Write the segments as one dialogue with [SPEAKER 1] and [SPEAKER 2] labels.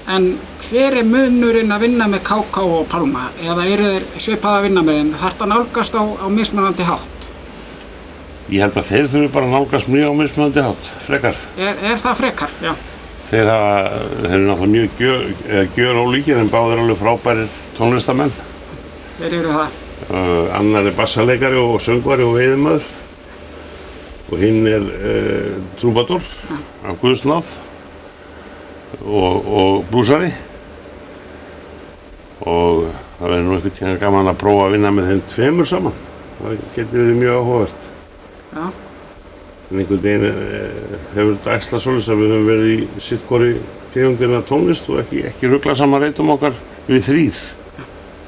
[SPEAKER 1] En hver munurinn að vinna með KK og Pálma? Eða eru þeir svipað að vinna með þeim? Þarftu að nálgast á mismunandi hátt?
[SPEAKER 2] Ég held að þeir þurfi bara að nálgast mjög á mismunandi hátt, frekar.
[SPEAKER 1] Er það frekar, já.
[SPEAKER 2] Þeir eru náttúrulega mjög gjörólíkir en báðir alveg frábærir tónlistamenn.
[SPEAKER 1] Þeir eru það.
[SPEAKER 2] Annar bassaleikari og söngvari og veiðimaður. Og hinn trúbador af Guðsnáð og blúsari. Og það verður nú einhvern tímann gaman að prófa að vinna með þeim tveimur saman. Það getur verið mjög áhugavert.
[SPEAKER 1] Já.
[SPEAKER 2] En einhvern veginn hefur þetta æxlað svoleiðis að við höfum verið í sitthvori tegundina tónlist og ekki rugla saman reitum okkar við þrír.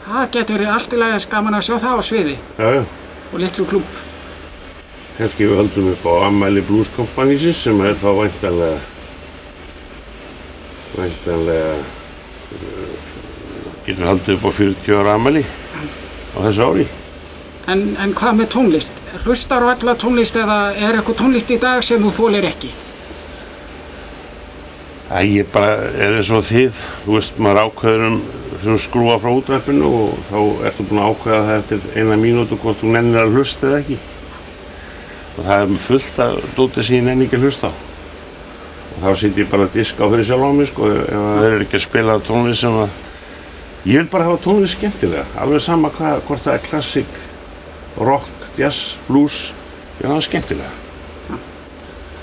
[SPEAKER 1] Það getur verið allt í lagi gaman að sjá það á sviði.
[SPEAKER 2] Já.
[SPEAKER 1] Og litlu klúbb.
[SPEAKER 2] Kannski við höldum upp á afmæli Blues Companiesins sem þá væntanlega getur haldið upp á 40 ára afmæli á þessu ári.
[SPEAKER 1] En hvað með tónlist? Hlustar á alla tónlist eða eitthvað tónlist í dag sem þú þolir ekki?
[SPEAKER 2] Ég bara eins og þið, þú veist, maður ákveður þegar þú skrúa frá útvarpinu og þá ertu búin að ákveða það eftir 1 mínútu hvort þú nennir að hlusta eða ekki. Og það fullt af dóti sem ég nenni ekki að hlusta á. Og þá sit ég bara að diska á fyrir sjálf á mig, sko, ef það ekki að spila tónlist sem að... Ég vil bara hafa tónlist skemmtilega, alveg sama hvort það klassik, rock, jazz, blues, ég hafa það skemmtilega.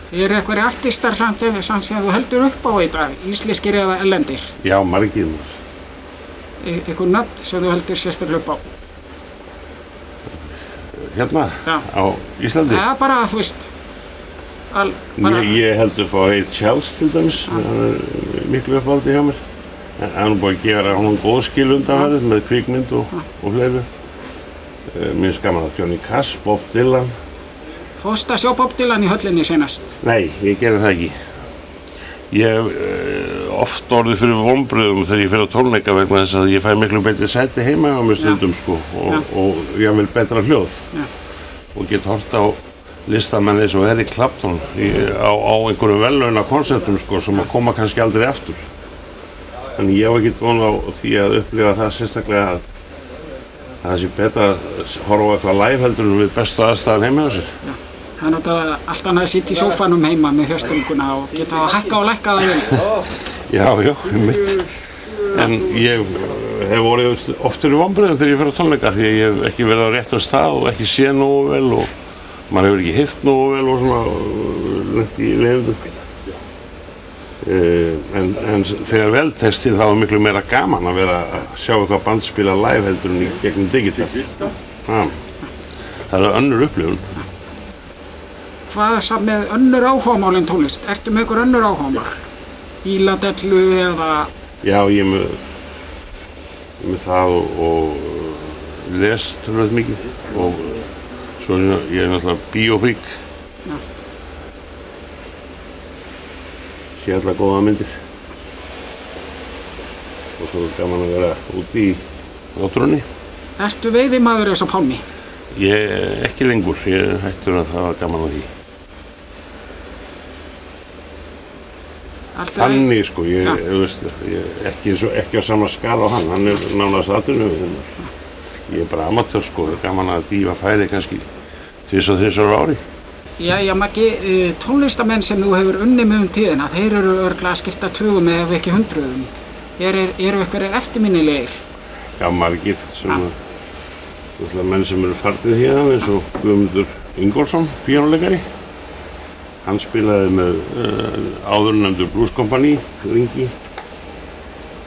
[SPEAKER 1] Eru einhverjir artistar samt sem þú heldur upp á í dag, íslenskir eða erlendir?
[SPEAKER 2] Já, margir.
[SPEAKER 1] Einhver nafn sem þú heldur sérstaklega upp á?
[SPEAKER 2] Hérna, á Íslandi?
[SPEAKER 1] Já, bara þú veist.
[SPEAKER 2] Ég held upp á Ray Charles til dæmis, hann miklu uppáldi hjá mér. Hann búið að gera honum góð skil undanfarið með kvikmynd og fleiru. Mér finnst gaman að Johnny Cash, Bob Dylan.
[SPEAKER 1] Fórstu að sjá Bob Dylan í höllinni seinast?
[SPEAKER 2] Nei, ég gerði það ekki. Ég hef oft orðið fyrir vonbrigðum þegar ég fer á tónleika vegna þess að ég fæ miklu betri sæti heima á mér stundum, sko, og ég vil betra hljóð. Og get hort á listamenn eins og Eric Clapton á einhverjum vellauna konsertum, sko, sem að koma kannski aldrei aftur. Þannig ég hef ekkert von á því að upplifa það sérstaklega að það sé betra að horfa á eitthvað live heldur en við bestu aðstæðan heima á sér.
[SPEAKER 1] Það er náttúrulega allt annað að sitja í sófanum heima með þjóðstönguna og geta að hækka og lækka það vel.
[SPEAKER 2] Já, mitt. En ég hef vorið oft fyrir vonbrigðum þegar ég fer á tónleika því ég hef ekki verið á réttum stað og ekki séð nógu vel og maður hefur ekki heyrt nógu vel og svona lent í leiðindum. En þegar vel tekst til þá er miklu meira gaman að vera að sjá eitthvað band spila live heldur en í gegnum digital. Það er önnur upplifun.
[SPEAKER 1] Hvað samt með önnur áhugamál en tónlist? Ertu með einhver önnur áhugamál? Bíladellu eða... Já,
[SPEAKER 2] ég er með það og les tölvöld mikið og svo ég er náttúrulega bíófrík. Sé allar góða myndir. Og svo er gaman að vera úti í náttúrunni.
[SPEAKER 1] Ertu veiðimaður eins og Pálmi?
[SPEAKER 2] Ég ekki lengur, ég hættur að það var gaman að því. Þannig, sko, ég ekki á sama skala á hann er nánast atvinnumaður. Ég er bara amatör, sko, það er gaman að dýfa færi kannski 2-3 ári.
[SPEAKER 1] Jæja, Maggi, tónlistamenn sem þú hefur unnið með tíðina, þeir eru örugglega að skipta tugum ef ekki hundruðum. Eru einhverjir eftirminnilegir?
[SPEAKER 2] Já, margir, menn sem eru farnir hérna eins og Guðmundur Ingólfsson, píanóleikari. Hann spilaði með áðurnefndu Blues Company, Ringi,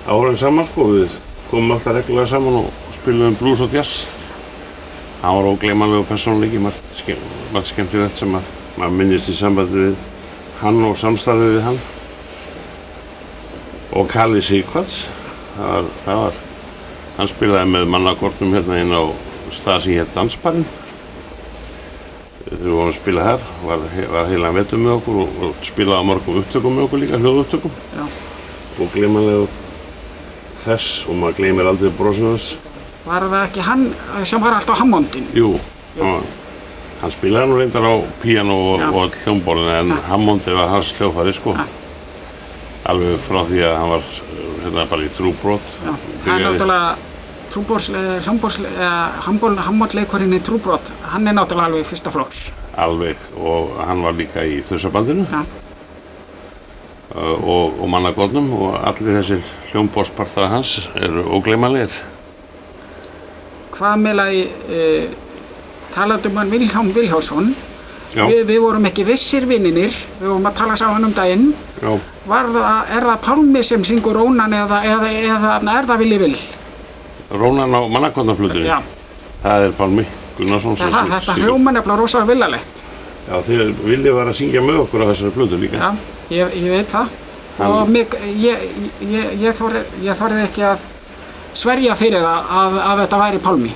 [SPEAKER 2] áran saman, sko, við komum alltaf reglulega saman og spilaðum blues og jazz. Hann var ógleymanlegur persónuleiki, margt skemmtilegt sem maður minnist í sambandi við hann og samstarfið við hann. Og Kalli Sigvarts, hann spilaði með mannakortum hérna inn á stað sem hét Dansbarinn. Þegar við vorum að spila þar, var heilan vetur með okkur og spilaði á mörgum upptökum með okkur líka, hljóðupptökum. Og gleymanlegur hress og maður gleymir aldrei brosinu hans.
[SPEAKER 1] Var það ekki hann sem var alltaf á Hammondin?
[SPEAKER 2] Jú, hann spilaði nú reyndar á píanó og hljómborðinu en Hammondin var hans hljóðfæri, sko. Alveg frá því að hann var hérna bara í Trúbrot.
[SPEAKER 1] Já, það náttúrulega handbolleikurinn í Trúbrot, hann náttúrulega alveg fyrsta flokks.
[SPEAKER 2] Alveg, og hann var líka í Þursabandinu.
[SPEAKER 1] Já.
[SPEAKER 2] Og Mannagóðnum og allir þessir hljómborðspartar hans eru ógleymanlegir.
[SPEAKER 1] Hvað meðlagi talaðum hann Vilhjálm Vilhjálmsson. Við vorum ekki vissir vinninir, við vorum að tala saman daginn.
[SPEAKER 2] Já.
[SPEAKER 1] Er það Pálmi sem syngur Rónan eða er það Villi Vill?
[SPEAKER 2] Rónan á Mannagóðnaflutinu?
[SPEAKER 1] Já.
[SPEAKER 2] Það er Pálmi Gunnarsson.
[SPEAKER 1] Þetta hljóma nefnilega rosalega villalegt.
[SPEAKER 2] Já, þegar Villi var að syngja með okkur á þessari flutu líka.
[SPEAKER 1] Já, ég veit það. Og ég þorði ekki að sverja fyrir það að þetta væri Pálmi.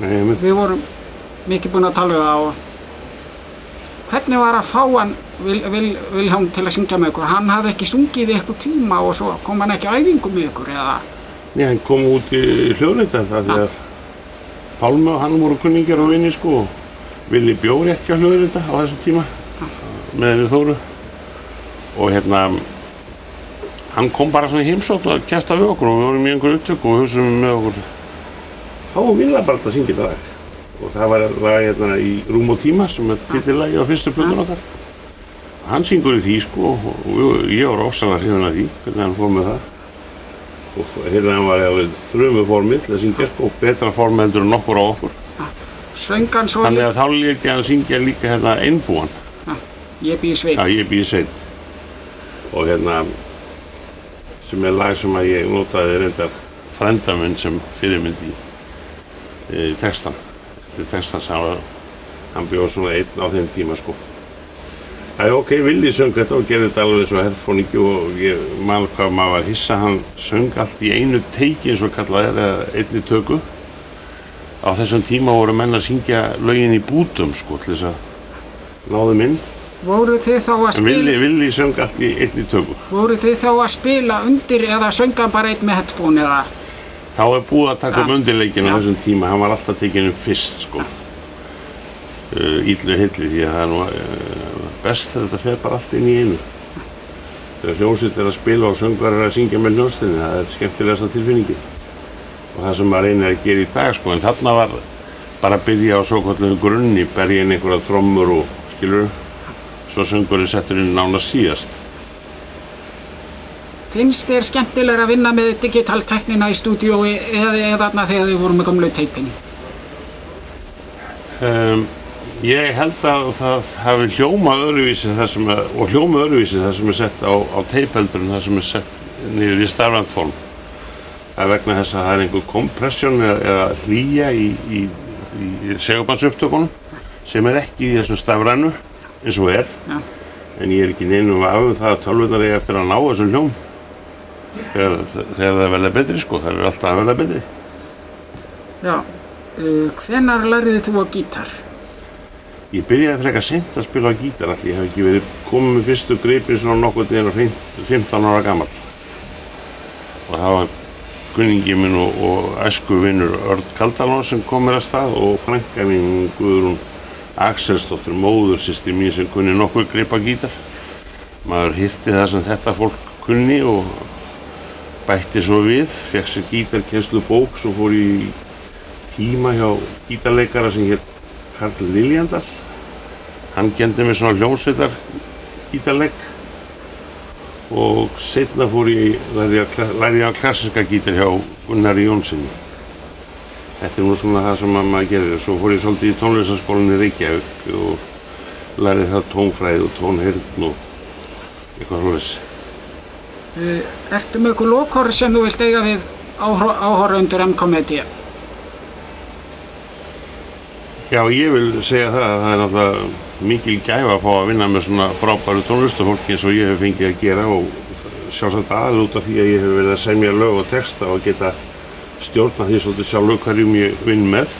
[SPEAKER 2] Nei,
[SPEAKER 1] við vorum mikið búin að tala um það og hvernig var að fá hann Vilhjálm til að syngja með ykkur? Hann hafði ekki sungið í eitthvað tíma og svo kom hann ekki á æfingu með ykkur eða?
[SPEAKER 2] Nei, hann kom út í hljóðleita það því að Pálmi og hann voru kunningjar og vinir sko og Villi bjó rétt hjá hljóðleita á þessum tíma með henni Þóru og hann kom bara svona í heimsókn að kjafta við okkur og við vorum í einhverju upptöku og hugsaðum með okkur fáum Villa bara til að syngja þetta lag og það var lag í Rúm og tíma sem er titillagi á fyrstu plötun okkar hann syngur í því sko og ég var ofsalega hrifinn af því hvernig hann fór með það og hann var alveg þrumuformið til að syngja og betra form heldur en nokkur á okkur þannig að þá léti hann syngja líka Einbúan
[SPEAKER 1] Ég bý í sveit
[SPEAKER 2] Já, ég bý í sveit og sem er lag sem að ég notaði reyndar frænda minn sem fyrirmynd í textan sem hann bjóð svona einn á þeim tíma sko Það ok, Villi söng þetta og gerði þetta alveg svo herfóningi og ég man hvað maður var hissa hann söng allt í einu teiki eins og kallað eða einni töku á þessum tíma voru menn að syngja lögin í bútum sko til þess að náðum inn
[SPEAKER 1] Voru þið þá að spila
[SPEAKER 2] Villi söng allt í einni töku
[SPEAKER 1] Voru þið þá að spila undir eða sönga bara einn með headphone eða
[SPEAKER 2] Þá búið að taka undirleikinn á þessum tíma hann var alltaf tekinn fyrst sko illu hilli því að það nú best þegar þetta fer bara allt inn í einu þegar hljómsveit að spila og söngvarar að syngja með hljómsveitinni það skemmtilegasta tilfinningin og það sem maður reynir að gera í dag sko en þarna var bara að byrja á svokölluðum grunni berja inn einhverja trommur og skilur svo söngurinn settur inn nánast síðast
[SPEAKER 1] Finnst þér skemmtilegra að vinna með digitaltæknina í stúdíói eða þarna þegar þið voru með gömlu teipinni?
[SPEAKER 2] Ég held að það hafi hljómað öðruvísi það sem er sett á teipheldur en það sem er sett niður í stafrænt form. Það er vegna þess að það er einhver kompressjón eða hlýja í segulbandsupptökunum sem er ekki í þessum stafrænu eins og er.
[SPEAKER 1] Ja.
[SPEAKER 2] En ég er ekki neinum það að tölvurnar eiga eftir að ná þessum hljóm þegar það verða betri sko, það er alltaf að verða betri.
[SPEAKER 1] Já, hvenær lærði þú á gítar?
[SPEAKER 2] Ég byrjaði frekar seint að spila á gítar allir, ég hef ekki verið komið með fyrstu gripin svona nokkuð þegar 15 ára gamall. Og það var kunningi minn og æskuvinur Örn Kaldalón sem kom mér að stað og frænka mín Guðrún Axelsdóttir, móðursystir mín sem kunni nokkuð gripa gítar. Maður hirti það sem þetta fólk kunni og bætti svo við, fékk sér gítarkennslubók svo fór í tíma hjá gítarleikara sem hét Karl Liljandal. Hann kenndi mér svona hljómsveitar gítarleik og seinna lærði ég á klassíska gítar hjá Gunnari Jónssoni. Þetta er nú svona það sem maður gerir. Svo fór ég svolítið í tónlistarskólann í Reykjavík og lærði það tónfræði og tónheyrn og eitthvað svoleiðis.
[SPEAKER 1] Ertu með eitthvað lokhorð sem þú vilt eiga við áhorfendur M-Komedia?
[SPEAKER 2] Já, ég vil segja það að það er náttúrulega mikil gæfa að fá að vinna með svona frábæru tónlistafólki eins og ég hef fengið að gera og sjálfsagt aðal út af því að ég hef verið að semja lög og texta og geta stjórna því svolítið sjálfur hverjum ég vinn með.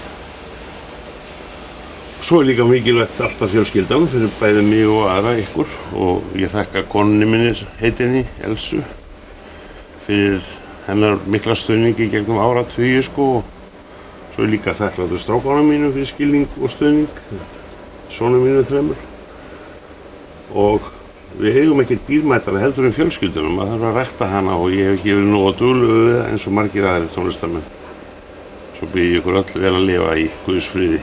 [SPEAKER 2] Svo er líka mikilvægt alltaf fjölskyldan fyrir bæði mig og aðra ykkur og ég þakka konunni minni heitinni, Elsu, fyrir hennar mikla stuðningi gegnum áratugi sko. Svo er líka þakkláttur strákunum mínum fyrir skilning og stuðning, sonum mínu 3. Og við eigum ekki dýrmætara heldur en fjölskyldunum, maður þarf að rækta hana og ég hef ekki verið nógu duglegur eins og margir aðrir tónlistamenn. Svo bið ég ykkur öll vel að lifa í Guðs friði.